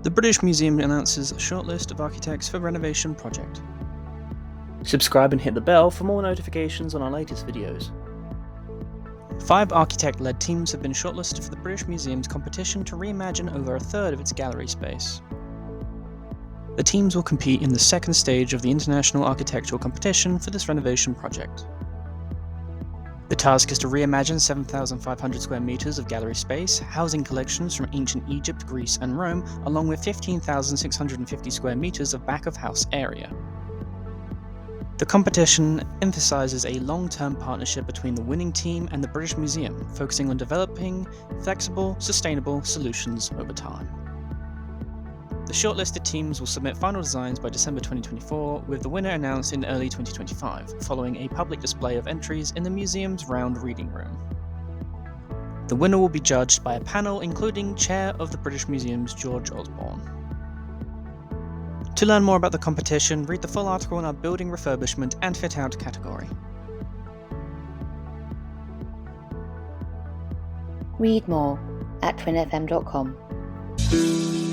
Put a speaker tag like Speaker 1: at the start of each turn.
Speaker 1: The British Museum announces a shortlist of architects for Renovation project.
Speaker 2: Subscribe and hit the bell for more notifications on our latest videos.
Speaker 1: 5 architect-led teams have been shortlisted for the British Museum's competition to reimagine over a third of its gallery space. The teams will compete in the second stage of the International Architectural Competition for this renovation project. The task is to reimagine 7,500 square meters of gallery space, housing collections from ancient Egypt, Greece, and Rome, along with 15,650 square meters of back-of-house area. The competition emphasizes a long-term partnership between the winning team and the British Museum, focusing on developing flexible, sustainable solutions over time. The shortlisted teams will submit final designs by December 2024, with the winner announced in early 2025, following a public display of entries in the museum's round reading room. The winner will be judged by a panel including Chair of the British Museum's George Osborne. To learn more about the competition, read the full article in our Building Refurbishment and Fit Out category.
Speaker 3: Read more at TWinFM.com.